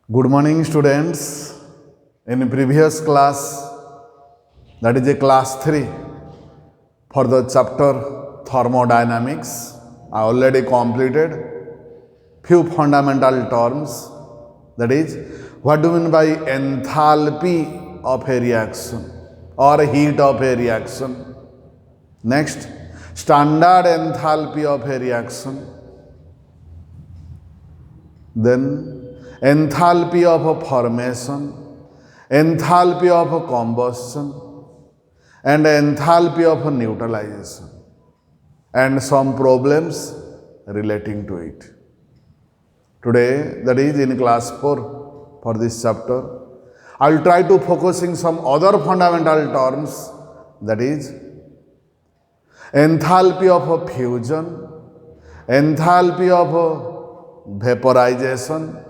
Good morning, students. In previous class, that is a class 3 for the chapter thermodynamics, I already completed few fundamental terms. That is, what do you mean by enthalpy of a reaction or heat of a reaction? Next, standard enthalpy of a reaction. Then enthalpy of a formation, enthalpy of a combustion, and enthalpy of a neutralization, and some problems relating to it. Today, that is in class 4 for this chapter, I will try to focusing some other fundamental terms, that is enthalpy of a fusion, enthalpy of a vaporization,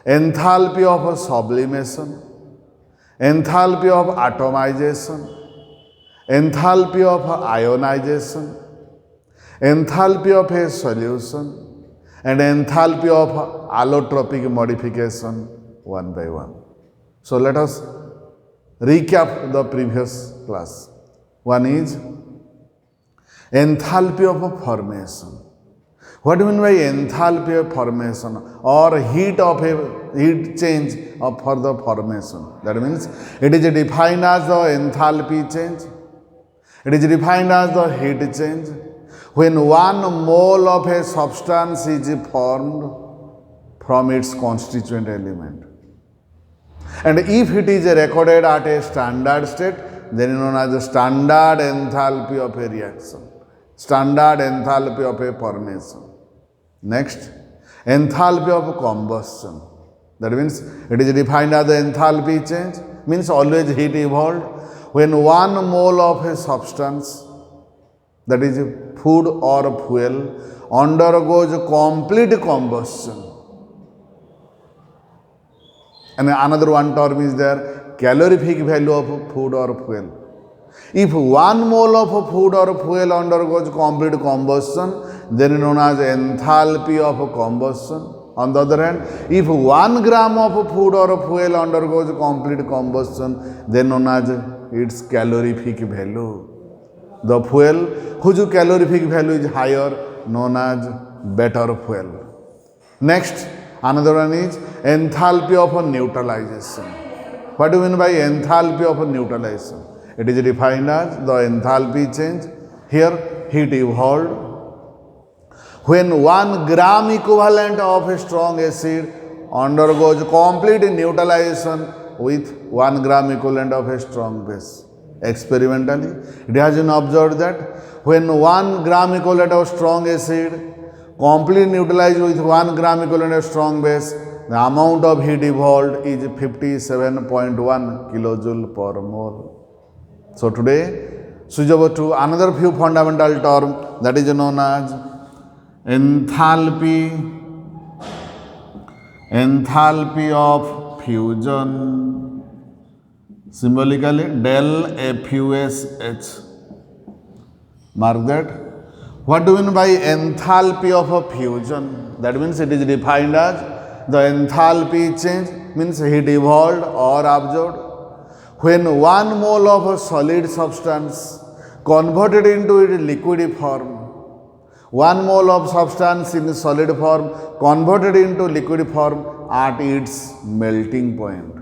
enthalpy of sublimation, enthalpy of atomization, enthalpy of ionization, enthalpy of a solution, and enthalpy of allotropic modification one by one. So let us recap the previous class. One is enthalpy of formation. What do you mean by enthalpy of formation or heat change for the formation? That means it is defined as the enthalpy change. It is defined as the heat change. When 1 mole of a substance is formed from its constituent element. And if it is recorded at a standard state, then it is known as the standard enthalpy of a reaction. Standard enthalpy of a formation. Next, enthalpy of combustion. That means it is defined as the enthalpy change, means always heat evolved. When 1 mole of a substance, that is food or fuel, undergoes complete combustion. And another one term is there, calorific value of food or fuel. If 1 mole of food or fuel undergoes complete combustion, then it is known as enthalpy of combustion. On the other hand, if 1 gram of food or fuel undergoes complete combustion, then known as its calorific value. The fuel whose calorific value is higher, known as better fuel. Next, another one is enthalpy of neutralization. What do you mean by enthalpy of neutralization? It is defined as the enthalpy change. Here, heat evolved. When 1 gram equivalent of a strong acid undergoes complete neutralization with 1 gram equivalent of a strong base. Experimentally, it has been observed that when 1 gram equivalent of strong acid completely neutralized with 1 gram equivalent of strong base, the amount of heat evolved is 57.1 kilojoule per mole. So today, switch over to another few fundamental term, that is known as enthalpy of fusion, symbolically del FUSH. Mark that. What do you mean by enthalpy of a fusion? That means it is defined as the enthalpy change, means heat evolved or absorbed. When 1 mole of a solid substance converted into its liquid form, 1 mole of substance in solid form converted into liquid form at its melting point.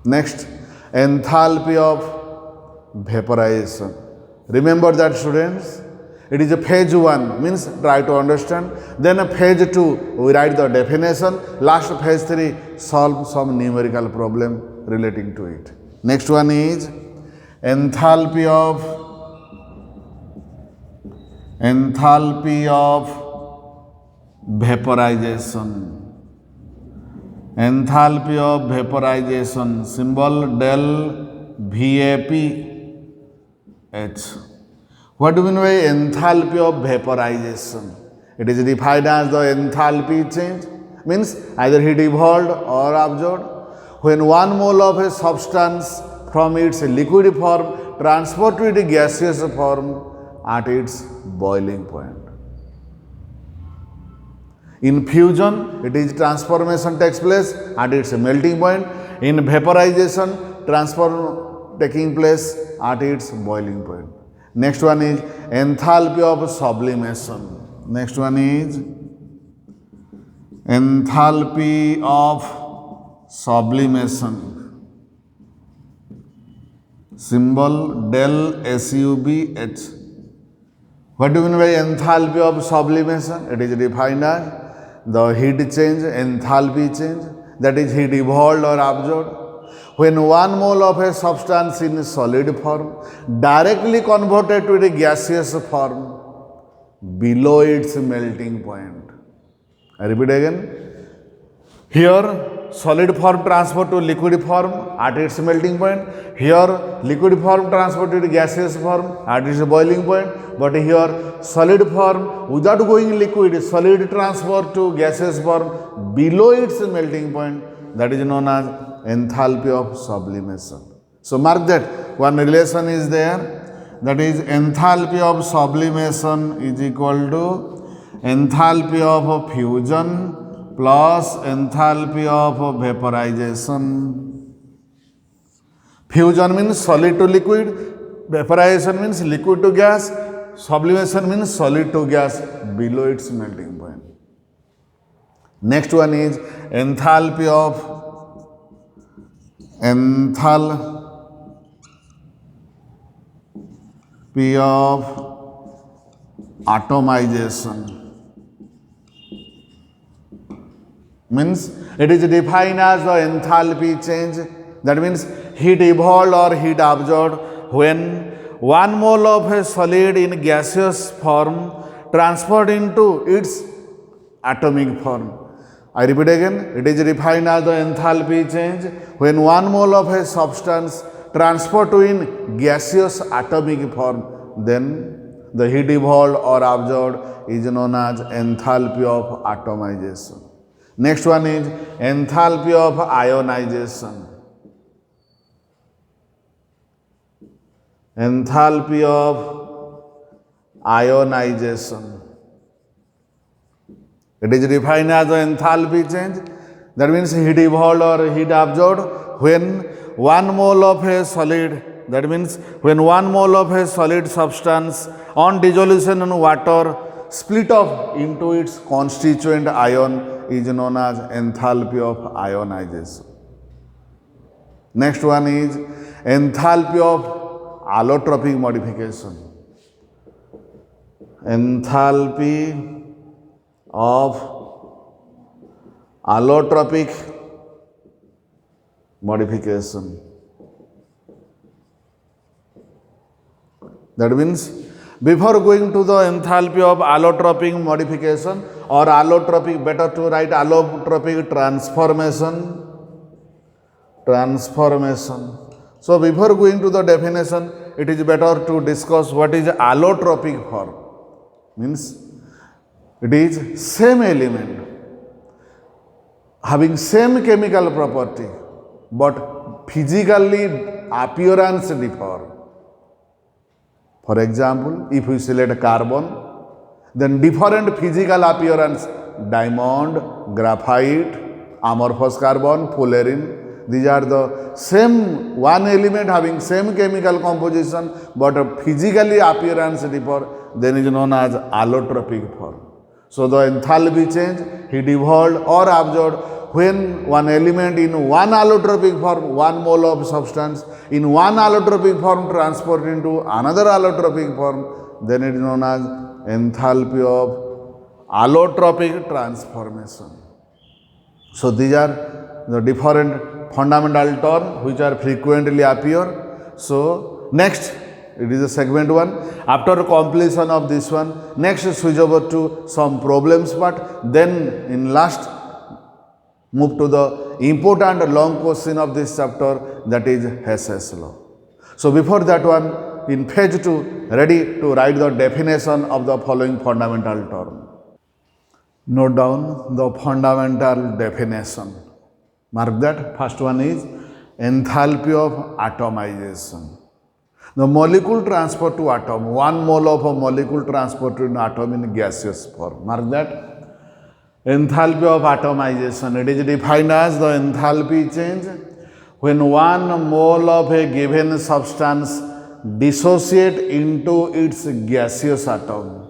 Next, enthalpy of vaporization. Remember that, students, it is a phase 1, means try to understand. Then a phase 2, we write the definition. Last phase 3, solve some numerical problem relating to it. Next one is enthalpy of vaporization. Enthalpy of vaporization, symbol del VAPH. What do you mean by enthalpy of vaporization? It is defined as the enthalpy change, means either heat evolved or absorbed. When 1 mole of a substance from its liquid form transported to its gaseous form at its boiling point. In fusion, it is transformation takes place at its melting point. In vaporization, transform taking place at its boiling point. Next one is enthalpy of sublimation. Next one is enthalpy of sublimation. Symbol del SUBH. What do you mean by enthalpy of sublimation? It is defined as the heat change, enthalpy change, that is heat evolved or absorbed when 1 mole of a substance in solid form directly converted to a gaseous form below its melting point. I repeat again. Here solid form transfer to liquid form at its melting point. Here liquid form transfer to gaseous form at its boiling point. But here solid form without going liquid, solid transfer to gaseous form below its melting point. That is known as enthalpy of sublimation. So mark that one relation is there. That is enthalpy of sublimation is equal to enthalpy of fusion plus enthalpy of vaporization. Fusion means solid to liquid, vaporization means liquid to gas, sublimation means solid to gas below its melting point. Next one is enthalpy of atomization. Means it is defined as the enthalpy change. That means heat evolved or heat absorbed when 1 mole of a solid in gaseous form transferred into its atomic form. I repeat again, it is defined as the enthalpy change when 1 mole of a substance transferred to in gaseous atomic form, then the heat evolved or absorbed is known as enthalpy of atomization. Next one is enthalpy of ionization. Enthalpy of ionization. It is defined as the enthalpy change. That means heat evolved or heat absorbed when 1 mole of a solid, that means when 1 mole of a solid substance on dissolution in water split off into its constituent ion is known as enthalpy of ionization. Next one is enthalpy of allotropic modification. Enthalpy of allotropic modification. That means before going to the enthalpy of allotropic modification or allotropic, better to write allotropic transformation. So before going to the definition, it is better to discuss what is allotropic form. Means it is same element having same chemical property but physically appearance differ. For example, if we select carbon, then different physical appearance: diamond, graphite, amorphous carbon, fullerene. These are the same one element having same chemical composition but physically appearance differ, then is known as allotropic form. So the enthalpy change, heat evolved or absorbed when one element in one allotropic form, 1 mole of substance in one allotropic form transferred into another allotropic form, then it is known as enthalpy of allotropic transformation. So these are the different fundamental terms which are frequently appear. So next, it is a segment 1. After completion of this one, next switch over to some problems part. Then in last, move to the important long question of this chapter, that is Hess's law. So before that one, in phase 2, ready to write the definition of the following fundamental term. Note down the fundamental definition. Mark that. First one is enthalpy of atomization. The molecule transfer to atom, 1 mole of a molecule transfer to an atom in gaseous form. Mark that. Enthalpy of atomization. It is defined as the enthalpy change when one mole of a given substance dissociate into its gaseous atom.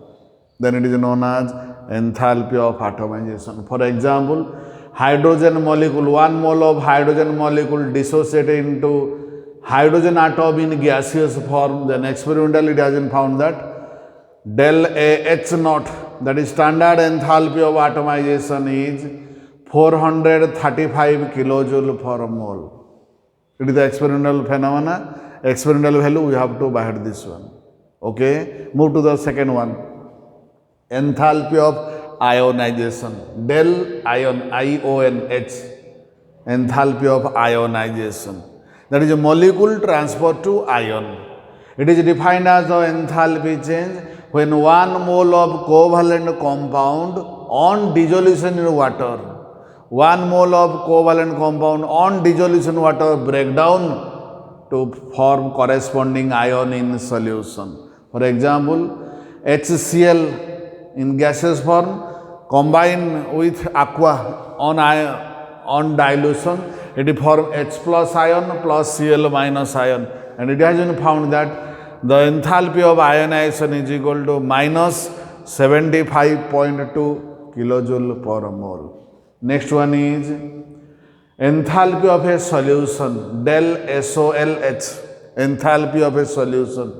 Then it is known as enthalpy of atomization. For example, hydrogen molecule, one mole of hydrogen molecule dissociate into hydrogen atom in gaseous form. Then experimentally it has been found that del AH naught, that is standard enthalpy of atomization, is 435 kilojoule per mole. It is the experimental phenomena. Experimental value, we have to by heart this one. Okay, move to the second one. Enthalpy of ionization, del ion, IONH, enthalpy of ionization, that is a molecule transport to ion. It is defined as the enthalpy change when one mole of covalent compound on dissolution in water, one mole of covalent compound on dissolution water break down to form corresponding ion in solution. For example, HCl in gaseous form combine with aqua on dilution, it form H plus ion plus Cl minus ion, and it has been found that the enthalpy of ionization is equal to minus 75.2 kilojoule per mole. Next one is enthalpy of a solution, del SOLH, enthalpy of a solution.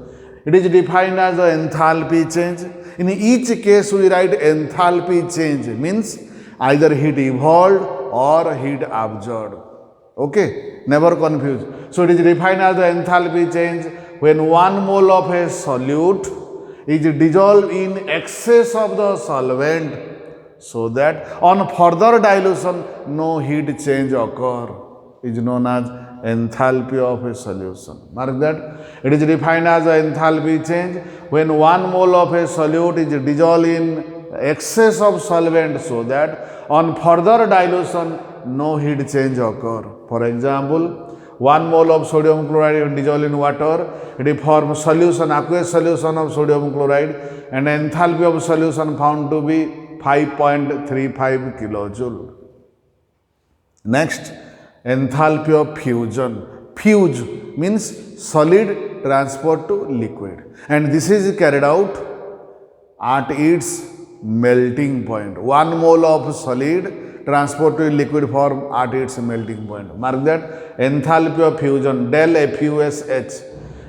It is defined as the enthalpy change. In each case we write enthalpy change, means either heat evolved or heat absorbed. Okay, never confuse. So it is defined as the enthalpy change when one mole of a solute is dissolved in excess of the solvent, so that on further dilution no heat change occur, is known as enthalpy of a solution. Mark that. It is defined as the enthalpy change when one mole of a solute is dissolved in excess of solvent, so that on further dilution no heat change occur. For example, one mole of sodium chloride dissolved in water, it forms solution, aqueous solution of sodium chloride, and enthalpy of solution found to be 5.35 kilojoule. Next, enthalpy of fusion. Fuse means solid transport to liquid, and this is carried out at its melting point. One mole of solid transport to liquid form at its melting point. Mark that. Enthalpy of fusion, del FUSH.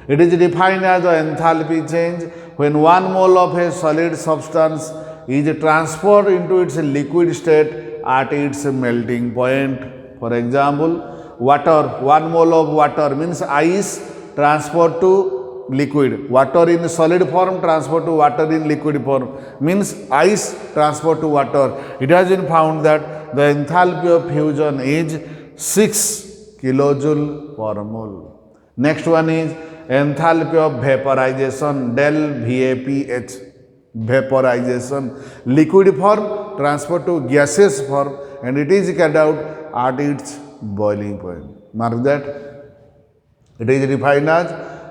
It is defined as the enthalpy change when one mole of a solid substance is transferred into its liquid state at its melting point. For example, water, one mole of water means ice transport to liquid. Water in solid form transport to water in liquid form means ice transport to water. It has been found that the enthalpy of fusion is 6 kilojoule per mole. Next one is enthalpy of vaporization, del VAPH. Vaporization, liquid form transport to gaseous form, and it is carried out at its boiling point. Mark that. It is defined as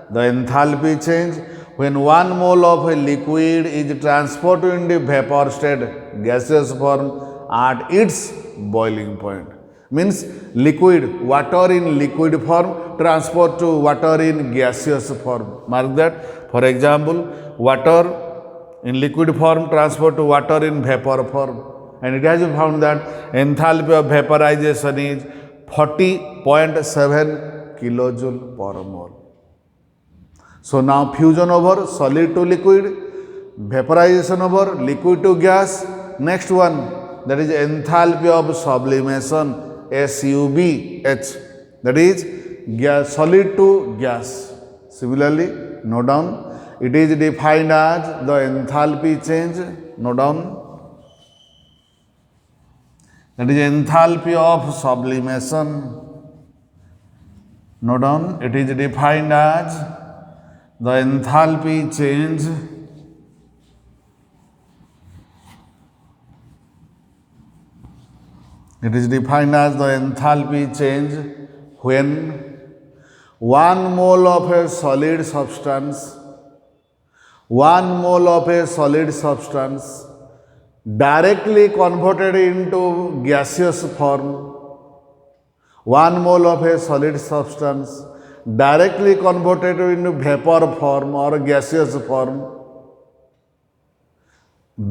the enthalpy change when one mole of a liquid is transported into vapor state, gaseous form, at its boiling point. Means liquid, water in liquid form transport to water in gaseous form. Mark that. For example, water in liquid form transport to water in vapor form, and it has been found that enthalpy of vaporization is 40.7 kilojoule per mole. So now fusion over solid to liquid, vaporization over liquid to gas. Next one, that is enthalpy of sublimation, SUBH, that is gas, solid to gas. Similarly, note down, it is defined as the enthalpy change, note down, that is enthalpy of sublimation, note down, it is defined as the enthalpy change it is defined as the enthalpy change when one mole of a solid substance directly converted into gaseous form. 1 mole of a solid substance directly converted into vapor form or gaseous form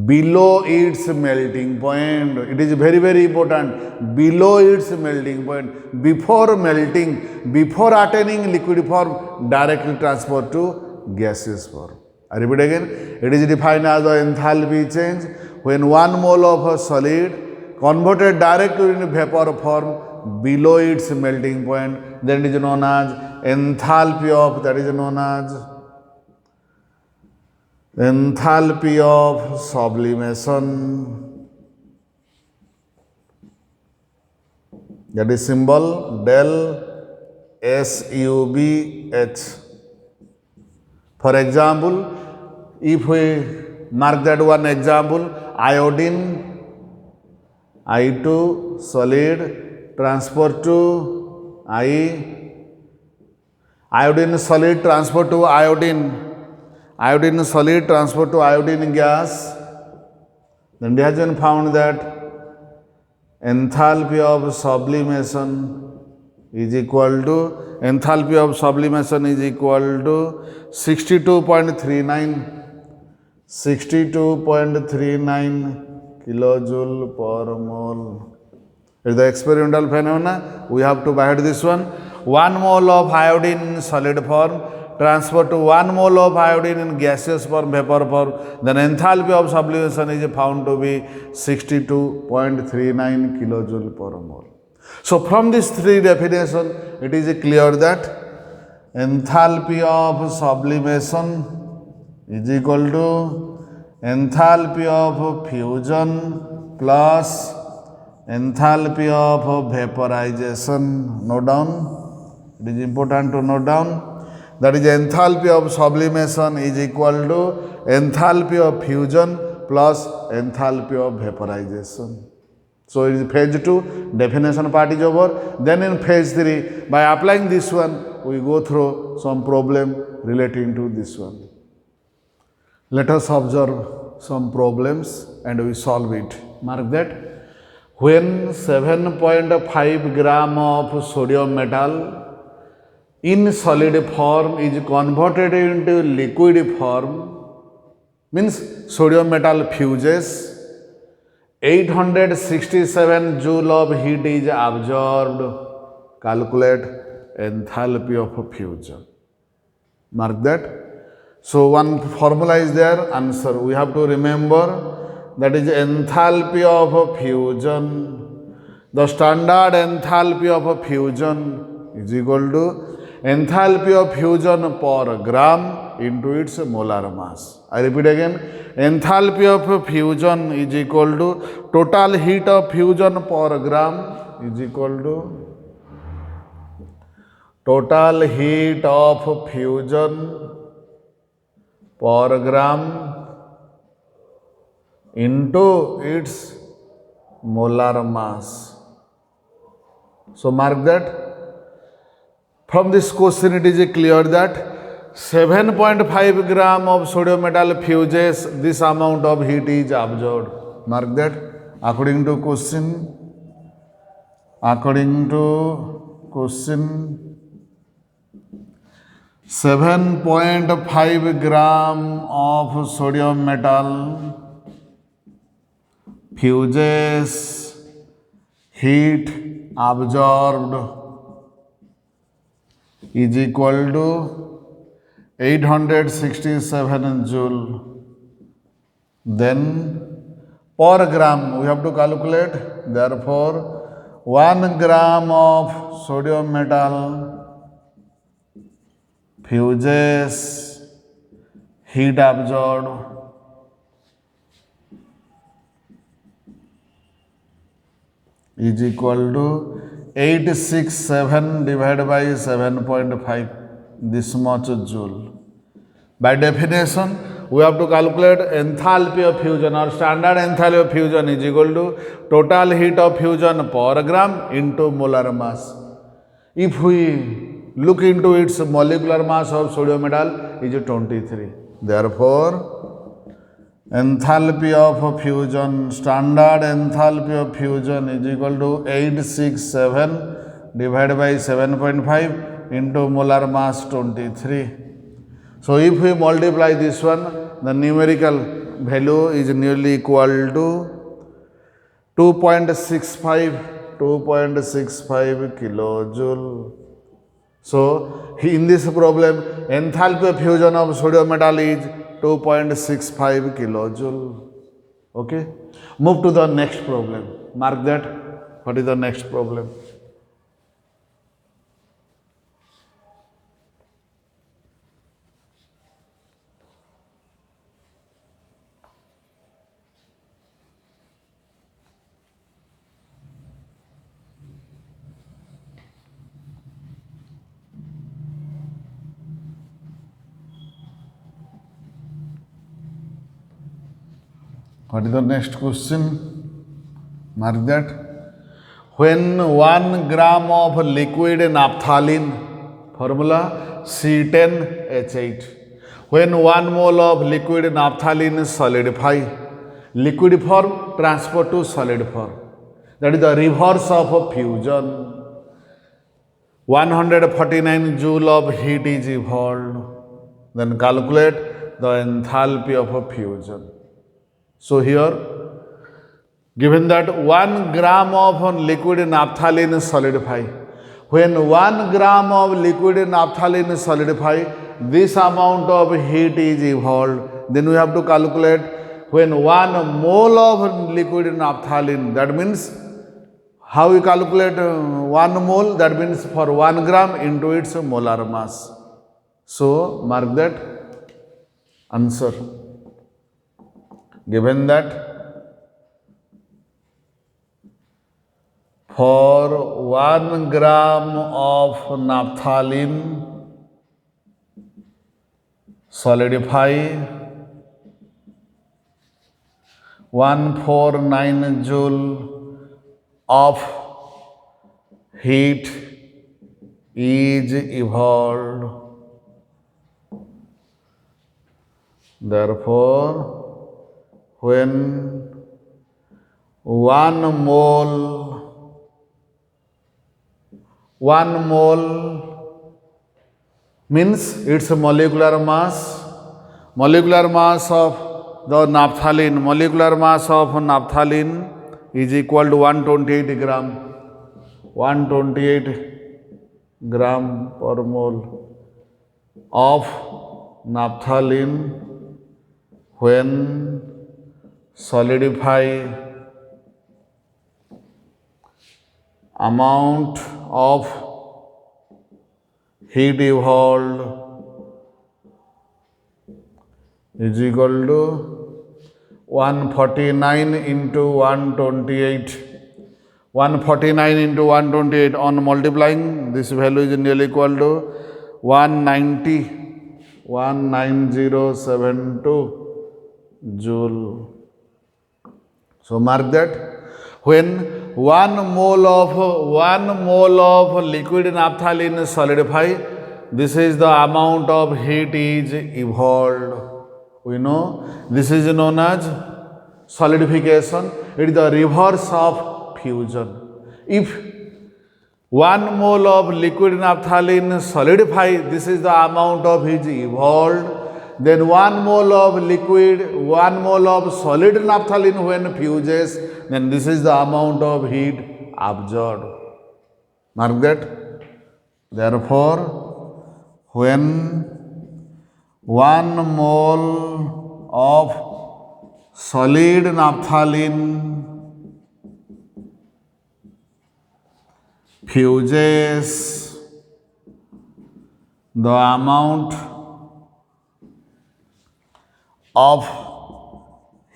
below its melting point. It is very, very important. Below its melting point. Before melting, before attaining liquid form, directly transferred to gaseous form. I repeat again. It is defined as the enthalpy change when 1 mole of a solid converted directly into vapor form below its melting point. Then it is known as enthalpy of, that is known as enthalpy of sublimation. That is symbol del SUBH. For example, if we mark that one example, iodine, I2 solid transfer to iodine solid transfer to iodine solid transfer to iodine gas. Then it has been found that enthalpy of sublimation is equal to 62.39 kilojoule per mole. It is the experimental phenomena. We have to bite this one. 1 mole of iodine in solid form transfer to 1 mole of iodine in gaseous form, vapor form. Then enthalpy of sublimation is found to be 62.39 kilojoule per mole. So from these three definitions, it is clear that enthalpy of sublimation is equal to enthalpy of fusion plus enthalpy of vaporization. Note down. It is important to note down. That is enthalpy of sublimation is equal to enthalpy of fusion plus enthalpy of vaporization. So it is phase 2, definition part is over. Then in phase 3, by applying this one, we go through some problem relating to this one. Let us observe some problems and we solve it. Mark that. When 7.5 gram of sodium metal in solid form is converted into liquid form, means sodium metal fuses, 867 joule of heat is absorbed. Calculate enthalpy of fusion. Mark that. So one formula is there, answer. We have to remember, that is enthalpy of fusion. The standard enthalpy of fusion is equal to enthalpy of fusion per gram into its molar mass. I repeat again, enthalpy of fusion is equal to total heat of fusion per gram is equal to total heat of fusion per gram into its molar mass. So mark that. From this question it is clear that 7.5 gram of sodium metal fuses, this amount of heat is absorbed. Mark that. According to question, 7.5 gram of sodium metal fuses, heat absorbed is equal to 867 joule. Then per gram we have to calculate. Therefore 1 gram of sodium metal fuses, heat absorbed is equal to 867 divided by 7.5, this much joule. By definition, we have to calculate enthalpy of fusion, or standard enthalpy of fusion is equal to total heat of fusion per gram into molar mass. If we look into its molecular mass of sodium metal is 23. Therefore, enthalpy of fusion, standard enthalpy of fusion is equal to 867 divided by 7.5 into molar mass 23. So if we multiply this one, the numerical value is nearly equal to 2.65 kilojoule. So in this problem, enthalpy of fusion of sodium metal is 2.65 kilojoule. Okay. Move to the next problem. Mark that. What is the next problem? What is the next question? Mark that. When 1 gram of liquid naphthalene, formula C10H8. When 1 mole of liquid naphthalene solidify, liquid form transfer to solid form. That is the reverse of fusion. 149 joule of heat is evolved. Then calculate the enthalpy of fusion. So here, given that 1 gram of liquid naphthalene solidify, when 1 gram of liquid naphthalene solidify, this amount of heat is evolved. Then we have to calculate when 1 mole of liquid naphthalene, that means how we calculate 1 mole, that means for 1 gram into its molar mass. So mark that answer. Given that for 1 gram of naphthalene solidify 149 joule of heat is evolved. Therefore, when 1 mole means its molecular mass of the naphthalene, molecular mass of naphthalene is equal to 128 gram per mole of naphthalene when solidify, amount of heat evolved is equal to 149 into 128. 149 into 128 on multiplying, this value is nearly equal to 19072 joule. So mark that when 1 mole of liquid naphthalene solidify, this is the amount of heat is evolved. We know this is known as solidification. It is the reverse of fusion. If 1 mole of liquid naphthalene solidify, this is the amount of heat evolved. Then 1 mole of solid naphthalene when fuses, then this is the amount of heat absorbed. Mark that. Therefore, when 1 mole of solid naphthalene fuses, the amount of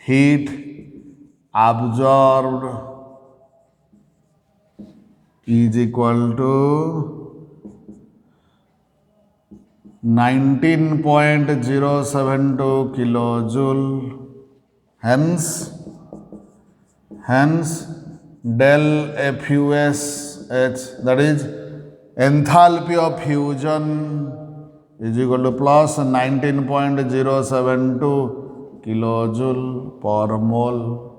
heat absorbed is equal to 19.072 kilojoule. Hence del FUSH, that is enthalpy of fusion, is equal to plus 19.072 kilojoule per mole.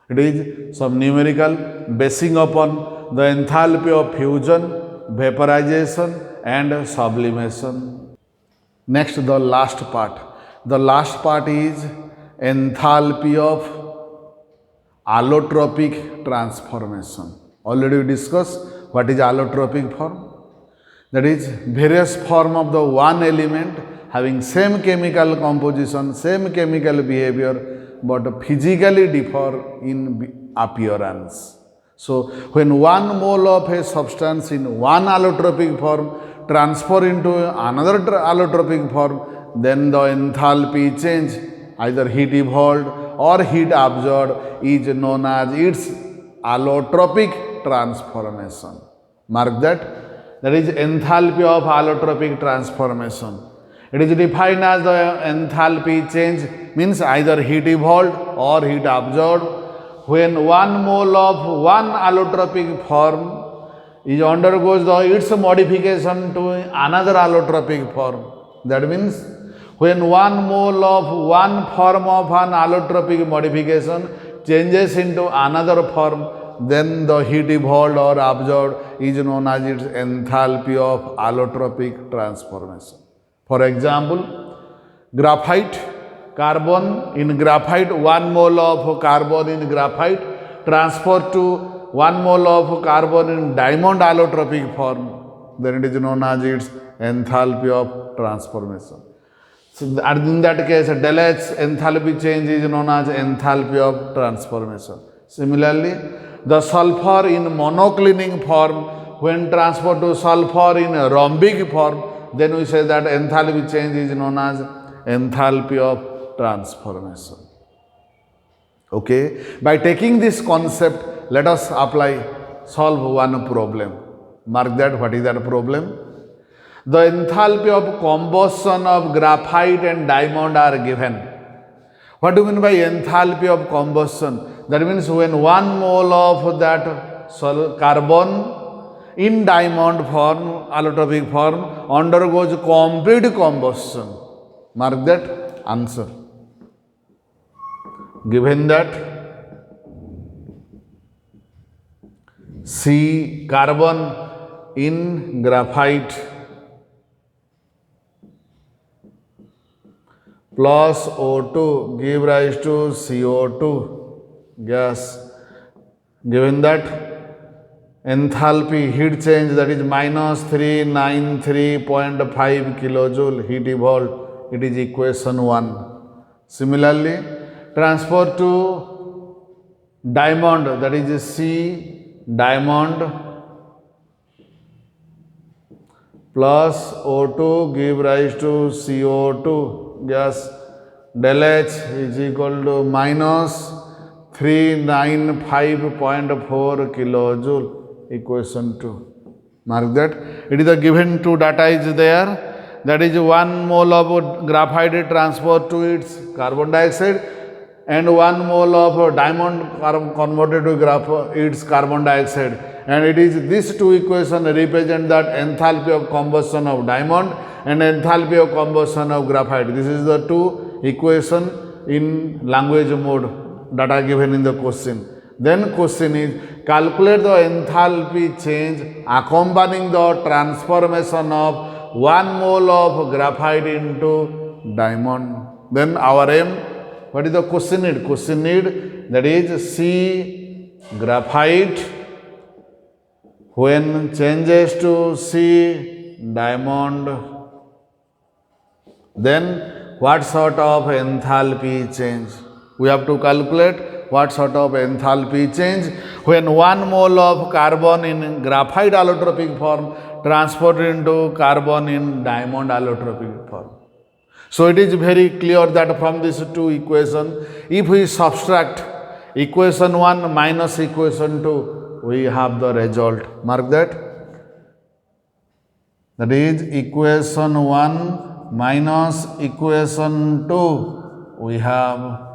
It is some numerical basing upon the enthalpy of fusion, vaporization and sublimation. Next, the last part. The last part is enthalpy of allotropic transformation. Already we discussed what is allotropic form. That is various form of the one element having same chemical composition, same chemical behavior, but physically differ in appearance. So, when one mole of a substance in one allotropic form transfer into another allotropic form, then the enthalpy change, either heat evolved or heat absorbed, is known as its allotropic transformation. Mark that. That is enthalpy of allotropic transformation. It is defined as the enthalpy change, means either heat evolved or heat absorbed when one mole of one allotropic form is undergoes its modification to another allotropic form. That means when one mole of one form of an allotropic modification changes into another form, then the heat evolved or absorbed is known as its enthalpy of allotropic transformation. For example, graphite, carbon in graphite, one mole of carbon in graphite transferred to one mole of carbon in diamond allotropic form, then it is known as its enthalpy of transformation. So, in that case, del H enthalpy change is known as enthalpy of transformation. Similarly, the sulfur in monoclinic form, when transferred to sulfur in rhombic form, then we say that enthalpy change is known as enthalpy of transformation. Okay, by taking this concept, let us solve one problem. Mark that. What is that problem? The enthalpy of combustion of graphite and diamond are given. What do you mean by enthalpy of combustion? That means when one mole of that carbon in diamond form, allotropic form, undergoes complete combustion. Mark that. Answer. Given that C carbon in graphite plus O2 give rise to CO2 gas. Given that enthalpy heat change, that is minus 393.5 kilojoule heat evolved, it is equation 1. Similarly, transfer to diamond, that is C diamond plus O2 give rise to CO2 gas, del H is equal to minus 395.4 kilojoule, equation 2. Mark that. It is the given two data is there. That is one mole of graphite transferred to its carbon dioxide and one mole of diamond converted to its carbon dioxide. And it is these two equations represent that enthalpy of combustion of diamond and enthalpy of combustion of graphite. This is the two equation in language mode that are given in the question. Then question is calculate the enthalpy change accompanying the transformation of one mole of graphite into diamond. Then our aim, what is the question need? Question need, that is C graphite when changes to C diamond, then what sort of enthalpy change? We have to calculate what sort of enthalpy change when one mole of carbon in graphite allotropic form transferred into carbon in diamond allotropic form. So it is very clear that from these two equations, if we subtract equation 1 minus equation 2, we have the result. Mark that. That is equation 1 minus equation 2, we have.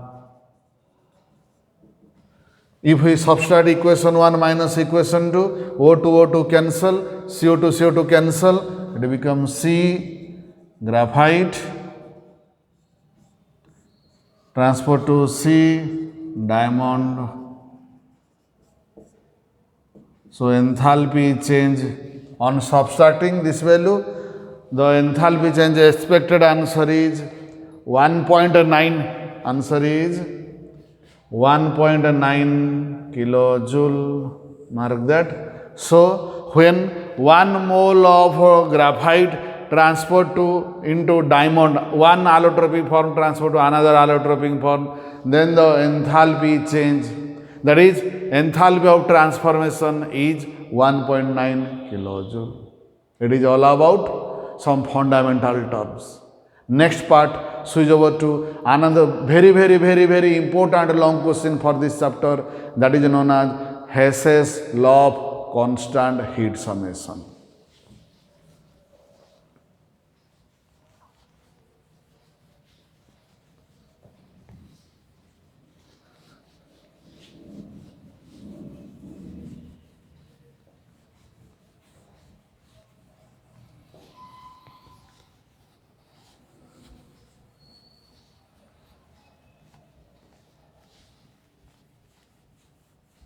If we subtract equation 1 minus equation 2, O2 cancel, CO2 cancel, it becomes C graphite transport to C, diamond. So enthalpy change on subtracting this value, the enthalpy change expected answer is 1.9. Answer is 1.9 kilojoule. Mark that. So when 1 mole of graphite transport to into diamond, one allotropic form transport to another allotropic form, then the enthalpy change, that is enthalpy of transformation, is 1.9 kilojoule. It is all about some fundamental terms. Next part, switch over to another very important long question for this chapter, that is known as Hess's law of constant heat summation.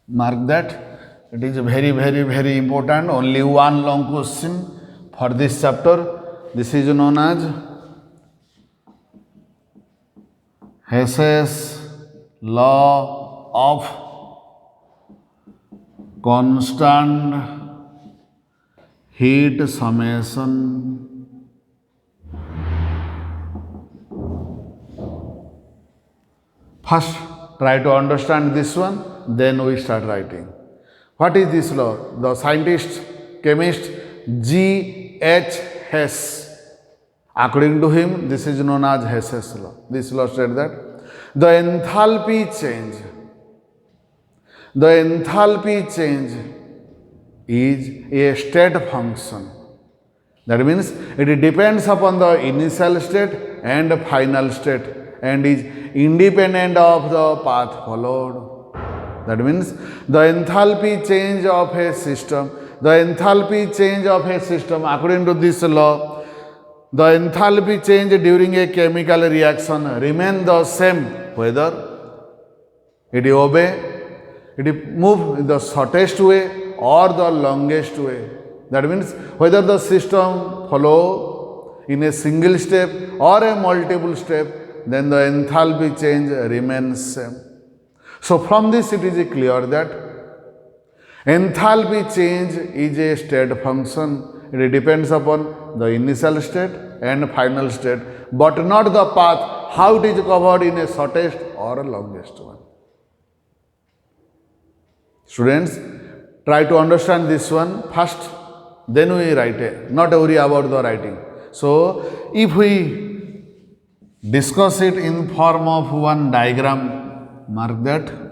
Mark that. It is very important. Only one long question for this chapter. This is known as Hess's law of constant heat summation. First, try to understand this one, then we start writing. What is this law? The scientist, chemist G.H. Hess, according to him, this is known as Hess's law. This law states that the enthalpy change is a state function. That means it depends upon the initial state and final state and is independent of the path followed. That means the enthalpy change of a system, according to this law, the enthalpy change during a chemical reaction remain the same whether it move in the shortest way or the longest way. That means whether the system follow in a single step or a multiple step, then the enthalpy change remains same. So from this it is clear that enthalpy change is a state function. It depends upon the initial state and final state, but not the path, how it is covered in a shortest or a longest one. Students, try to understand this one first, then we write it, not worry about the writing. So if we discuss it in form of one diagram, mark that.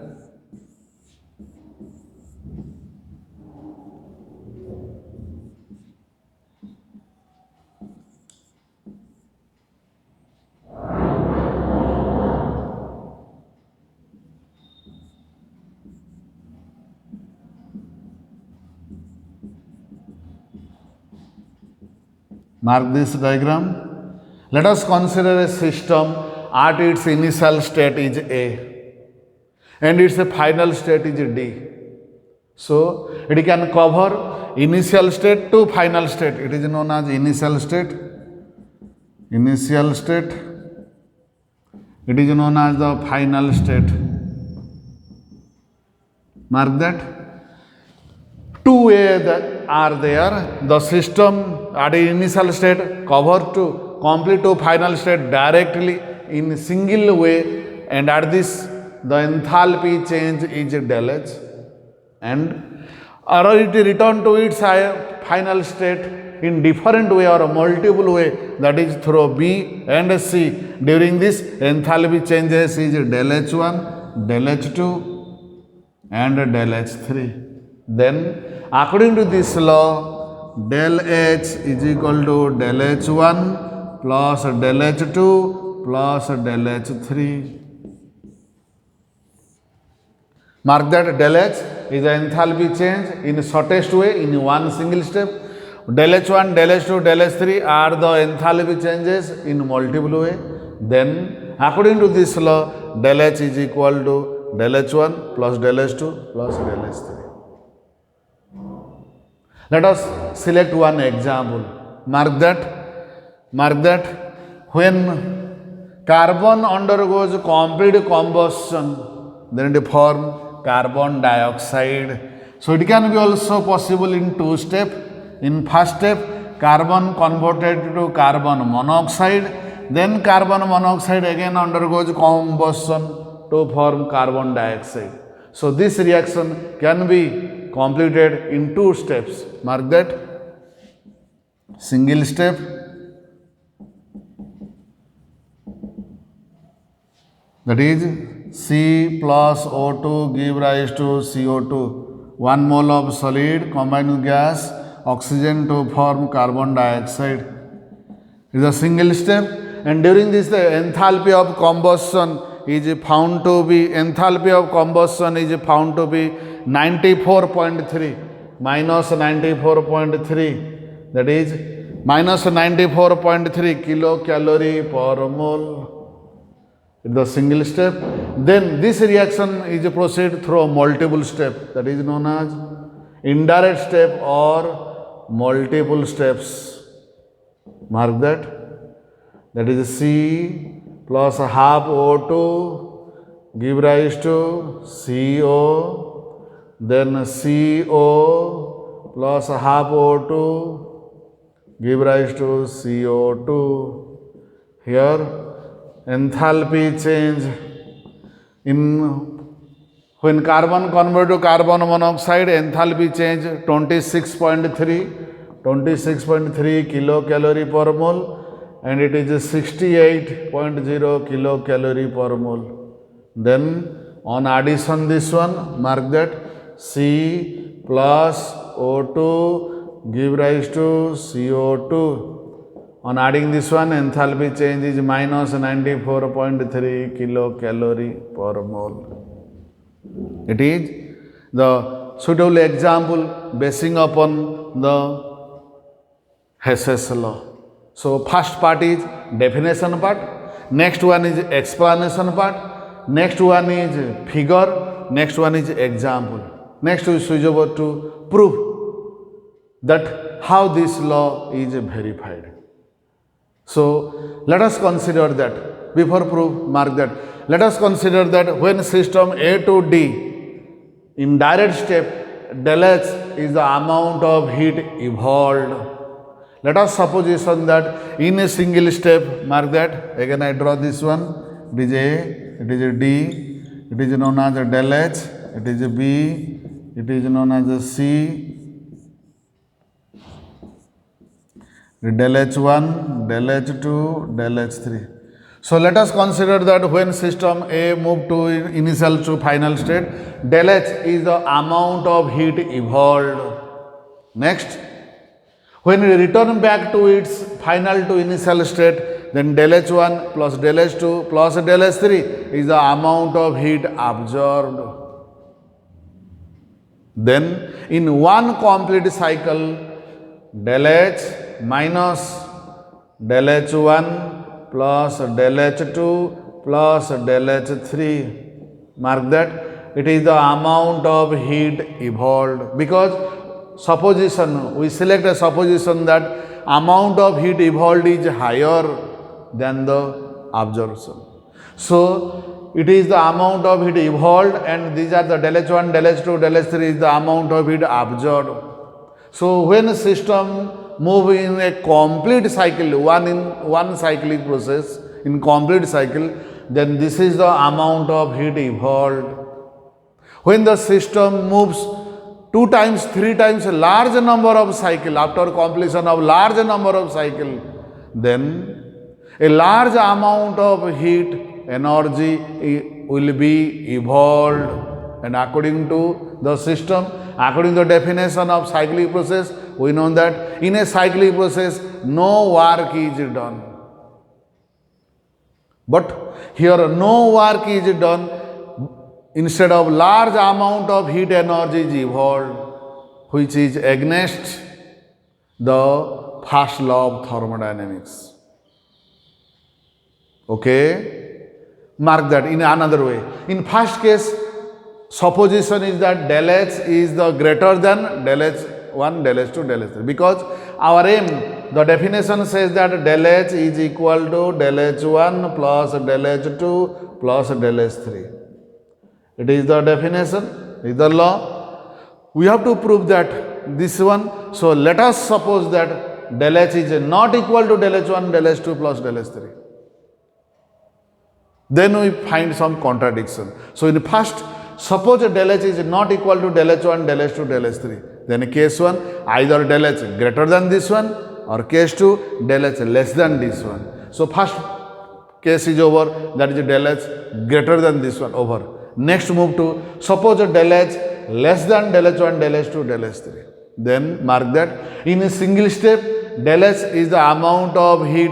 Mark this diagram. Let us consider a system at its initial state is A and its final state is D. So it can cover initial state to final state. It is known as initial state. It is known as the final state. Mark that. Two ways are there. The system at the initial state cover to complete to final state directly in single way, and at this the enthalpy change is del H, and or it return to its final state in different way or multiple way, that is through B and C. During this enthalpy changes is del H1, del H2 and del H3. Then according to this law, del H is equal to del H1 plus del H2 plus del H3. Mark that del H is the enthalpy change in shortest way in one single step. Del H1, del H2, del H3 are the enthalpy changes in multiple way. Then according to this law, del H is equal to del H1 plus del H2 plus del H3. Let us select one example. Mark that when carbon undergoes complete combustion, then it form carbon dioxide. So it can be also possible in two steps. In first step, carbon converted to carbon monoxide, then carbon monoxide again undergoes combustion to form carbon dioxide. So this reaction can be completed in two steps. Mark that. Single step, that is C plus O2 give rise to CO2. 1 mole of solid combined with gas, oxygen to form carbon dioxide. It is a single step, and during this the enthalpy of combustion is found to be 94.3 minus 94.3. That is minus 94.3 kilocalorie per mole. The single step. Then this reaction is proceed through multiple step, that is known as indirect step or multiple steps. Mark that. That is C plus half O2 give rise to CO, then CO plus half O2 give rise to CO2. Here enthalpy change in when carbon convert to carbon monoxide, enthalpy change 26.3 kilocalorie per mole, and it is 68.0 kilocalorie per mole. Then on addition this one, mark that C plus O2 give rise to CO2. On adding this one, enthalpy change is minus 94.3 kilocalorie per mole. It is the suitable example basing upon the Hess's law. So first part is definition part, next one is explanation part, next one is figure, next one is example. Next we switch over to proof that how this law is verified. So let us consider that. Before proof, mark that. Let us consider that when system A to D in direct step, del H is the amount of heat evolved. Let us supposition that in a single step, mark that. Again I draw this one. It is A, it is D, it is known as del H, it is B, it is known as C, del H1, del H2, del H3. So let us consider that when system A move to initial to final state, del H is the amount of heat evolved. Next, when we return back to its final to initial state, then del H1 plus del H2 plus del H3 is the amount of heat absorbed. Then in one complete cycle, del H minus del H1 plus del H2 plus del H3, mark that, it is the amount of heat evolved, because supposition, we select a supposition that amount of heat evolved is higher than the absorption. So it is the amount of heat evolved, and these are the del H1, del H2, del H3 is the amount of heat absorbed. So when a system move in a complete cycle, one cyclic process, in complete cycle, then this is the amount of heat evolved. When the system moves 2 times, 3 times a large number of cycle, after completion of large number of cycle, then a large amount of heat energy will be evolved. And according to the system, according to the definition of cyclic process, we know that in a cyclic process, no work is done. But here no work is done. Instead of large amount of heat energy is evolved, which is against the first law of thermodynamics. Okay? Mark that in another way. In first case, supposition is that del h is the greater than del h1, del h2, del h3. Because our aim, the definition says that del h is equal to del h1 plus del h2 plus del h3. It is the definition, is the law. We have to prove that this one. So let us suppose that del h is not equal to del h1, del h2 plus del h3. Then we find some contradiction. So in first, suppose del h is not equal to del h1, del h2, del h3. Then case 1, either del h greater than this one, or case 2, del h less than this one. So first case is over, that is del h greater than this one, over. Next move to, suppose del h less than del h1, del h2, del h3. Then mark that in a single step, del h is the amount of heat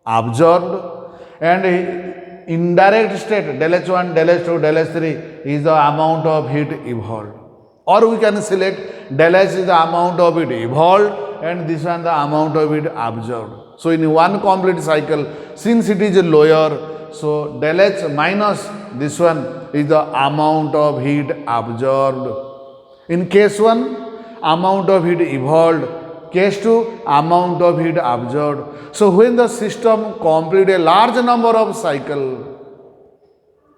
absorbed, and indirect state del h1, del h2, del h3 is the amount of heat evolved. Or we can select del h is the amount of heat evolved and this one the amount of heat absorbed. So in one complete cycle, since it is lower, so del h minus this one is the amount of heat absorbed. In case 1, amount of heat evolved. Case 2, amount of heat absorbed. So when the system complete a large number of cycle,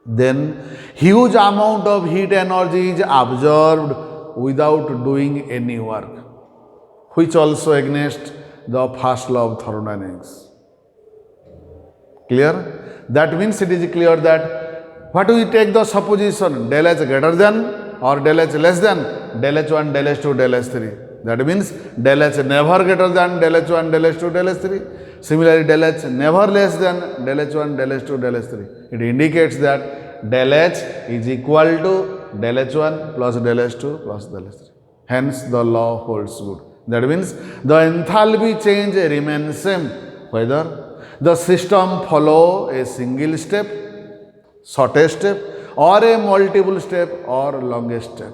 then huge amount of heat energy is absorbed without doing any work, which also against the first law of thermodynamics. Clear? That means it is clear that what we take the supposition, del h greater than or del h less than del h1, del h2, del h3. That means del h never greater than del h1, del h2, del h3. Similarly, del h never less than del h1, del h2, del h3. It indicates that del h is equal to del h1 plus del h2 plus del h3. Hence, the law holds good. That means the enthalpy change remains same whether the system follow a single step, shortest step, or a multiple step or longest step.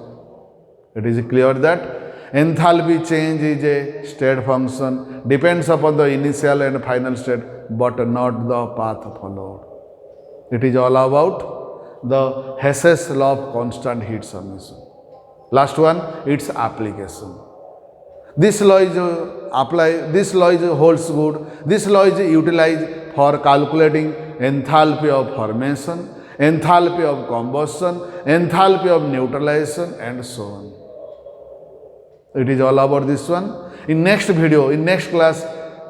It is clear that enthalpy change is a state function, depends upon the initial and final state, but not the path followed. It is all about the Hess's law of constant heat summation. Last one, its application. This law is holds good. This law is utilized for calculating enthalpy of formation, enthalpy of combustion, enthalpy of neutralization, and so on. It is all about this one. In next video, in next class,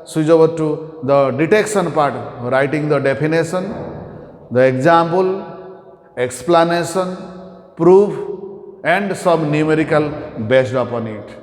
switch over to the detection part, writing the definition, the example, explanation, proof, and some numerical based upon it.